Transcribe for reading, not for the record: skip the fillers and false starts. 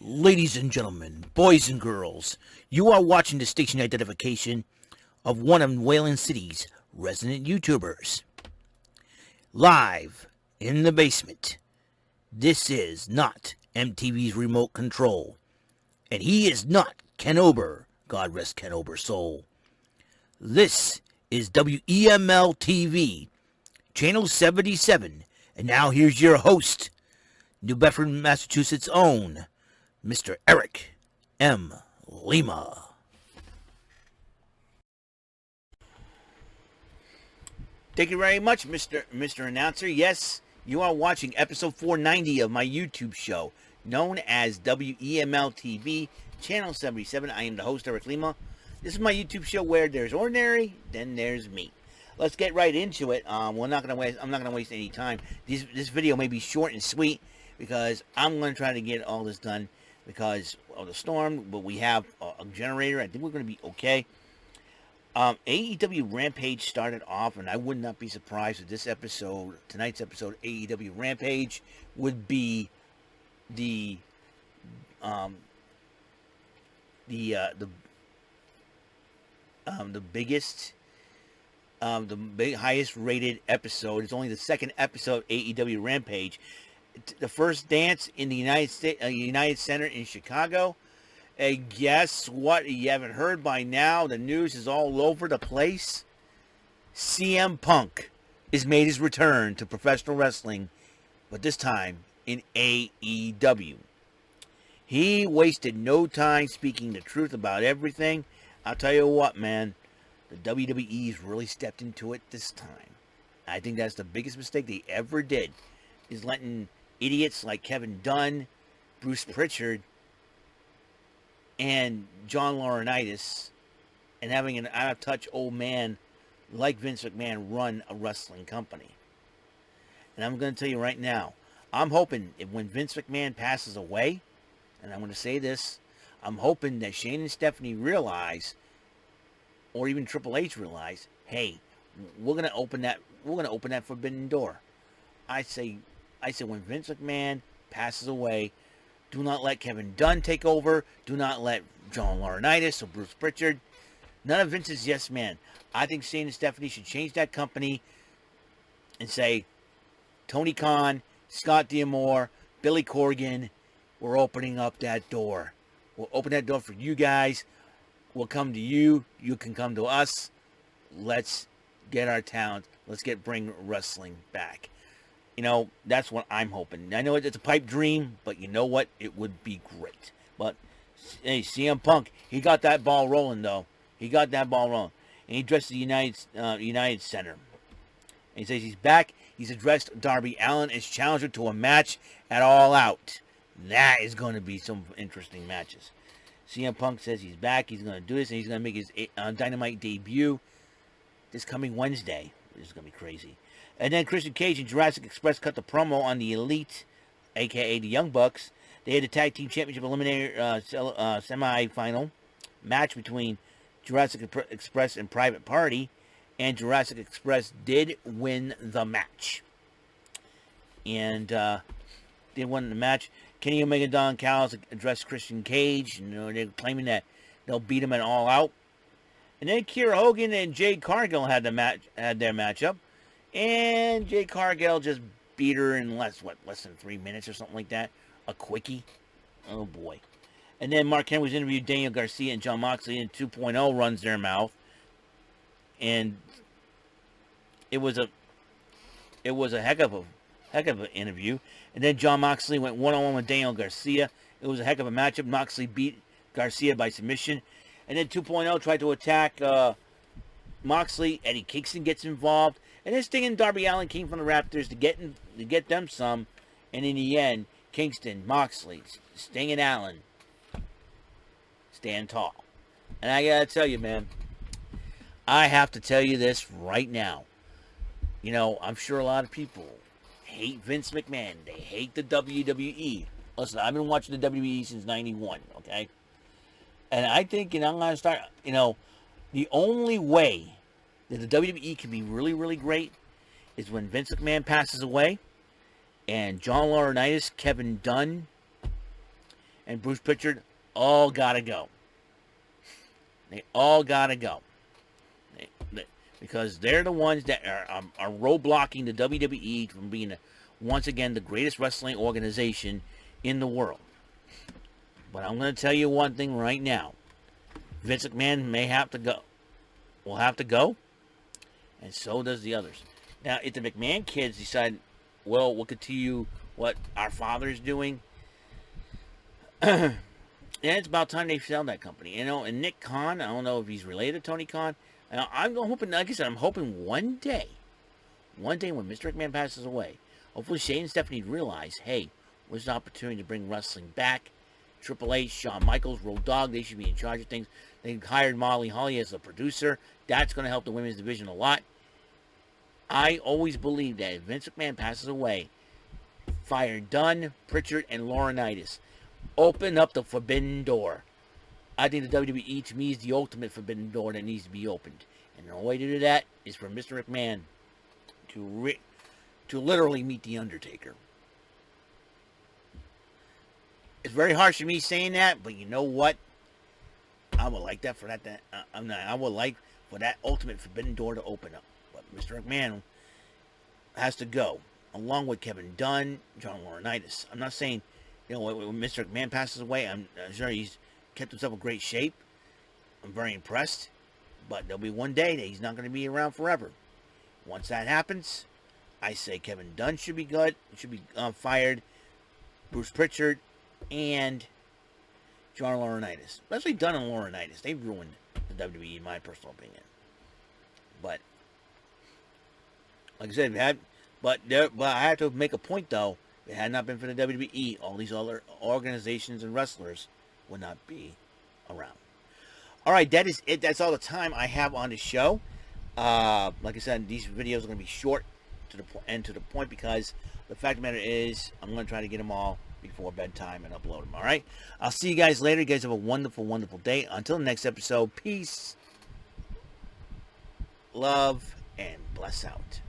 Ladies and gentlemen, boys and girls, you are watching the station identification of one of Wayland City's resident YouTubers. Live in the basement. This is not MTV's remote control. And he is not Ken Ober. God rest Ken Ober's soul. This is WEML-TV, Channel 77. And now here's your host, New Bedford, Massachusetts' own, Mr. Eric M. Lima. Thank you very much, Mr. Announcer. Yes, you are watching episode 490 of my YouTube show, known as WEML-TV, Channel 77. I am the host, Eric Lima. This is my YouTube show where there's ordinary, then there's me. Let's get right into it. I'm not gonna waste any time. This video may be short and sweet because I'm gonna try to get all this done because of the storm, but we have a generator. I think we're going to be okay. AEW Rampage started off, and I would not be surprised if this episode, tonight's episode, AEW Rampage, would be the biggest, highest rated episode. It's only the second episode of AEW Rampage. The first dance in the United Center in Chicago. And guess what? You haven't heard by now. The news is all over the place. CM Punk has made his return to professional wrestling, but this time in AEW. He wasted no time speaking the truth about everything. I'll tell you what, man. The WWE's really stepped into it this time. I think that's the biggest mistake they ever did, is letting idiots like Kevin Dunn, Bruce Pritchard, and John Laurinaitis, and having an out-of-touch old man like Vince McMahon run a wrestling company. And I'm going to tell you right now, I'm hoping if when Vince McMahon passes away, and I'm going to say this, I'm hoping that Shane and Stephanie realize, or even Triple H realize, hey, we're going to open that forbidden door. I say when Vince McMahon passes away, do not let Kevin Dunn take over. Do not let John Laurinaitis or Bruce Pritchard. None of Vince's yes man. I think Shane and Stephanie should change that company and say, Tony Khan, Scott D'Amore, Billy Corgan, we're opening up that door. We'll open that door for you guys. We'll come to you. You can come to us. Let's get our talent. Let's bring wrestling back. You know, that's what I'm hoping. I know it's a pipe dream, but you know what? It would be great. But, hey, CM Punk, he got that ball rolling, though. He got that ball rolling. And he addressed the United Center. And he says he's back. He's addressed Darby Allin as challenger to a match at All Out. That is going to be some interesting matches. CM Punk says he's back. He's going to do this, and he's going to make his Dynamite debut this coming Wednesday. This is going to be crazy. And then Christian Cage and Jurassic Express cut the promo on the Elite, a.k.a. the Young Bucks. They had a Tag Team Championship Eliminator semi-final match between Jurassic Express and Private Party, and Jurassic Express did win the match. And they won the match. Kenny Omega, Don Callis addressed Christian Cage. You know, they're claiming that they'll beat him at All Out. And then Kiera Hogan and Jade Cargill had their matchup. And Jade Cargill just beat her in less than 3 minutes or something like that. A quickie. Oh, boy. And then Mark Henry's interviewed Daniel Garcia and Jon Moxley, and 2.0 runs their mouth. And it was a heck of an interview. And then Jon Moxley went one-on-one with Daniel Garcia. It was a heck of a matchup. Moxley beat Garcia by submission. And then 2.0 tried to attack Moxley. Eddie Kingston gets involved. And this thing in Darby Allin came from the Raptors to get them some. And in the end, Kingston, Moxley, Sting, and Allin stand tall. And I gotta tell you, man, I have to tell you this right now. You know, I'm sure a lot of people hate Vince McMahon. They hate the WWE. Listen, I've been watching the WWE since 91, okay? And I think, I'm going to start, the only way that the WWE can be really, really great is when Vince McMahon passes away and John Laurinaitis, Kevin Dunn, and Bruce Pritchard all gotta go. They all gotta go. Because they're the ones that are roadblocking the WWE from being, once again, the greatest wrestling organization in the world. But I'm going to tell you one thing right now. Vince McMahon may have to go. Will have to go. And so does the others. Now, if the McMahon kids decide, well, we'll continue what our father's doing, then it's about time they sell that company. And Nick Khan, I don't know if he's related to Tony Khan. I'm hoping, like I said, I'm hoping one day when Mr. McMahon passes away, hopefully Shane and Stephanie realize, hey, there's an opportunity to bring wrestling back. Triple H, Shawn Michaels, Road Dogg, they should be in charge of things. They hired Molly Holly as a producer. That's going to help the women's division a lot. I always believe that if Vince McMahon passes away, fire Dunn, Pritchard, and Laurinaitis. Open up the forbidden door. I think the WWE, to me, is the ultimate forbidden door that needs to be opened. And the only way to do that is for Mr. McMahon to literally meet The Undertaker. It's very harsh for me saying that, but you know what? I would like that for that. I would like for that ultimate forbidden door to open up. But Mr. McMahon has to go, along with Kevin Dunn, John Laurinaitis. I'm not saying, when Mr. McMahon passes away, I'm sure he's kept himself in great shape. I'm very impressed. But there'll be one day that he's not going to be around forever. Once that happens, I say Kevin Dunn should be good. Should be fired. Bruce Pritchard and John Laurinaitis. Especially Dunn and Laurinaitis. They've ruined the WWE, in my personal opinion. But, like I said, but I have to make a point, though. If it had not been for the WWE, all these other organizations and wrestlers would not be around. All right, that is it. That's all the time I have on the show. Like I said, these videos are going to be short to the point because the fact of the matter is I'm going to try to get them all before bedtime and upload them. All right, I'll see you guys later. You guys have a wonderful, wonderful day. Until the next episode, peace, love, and bless out.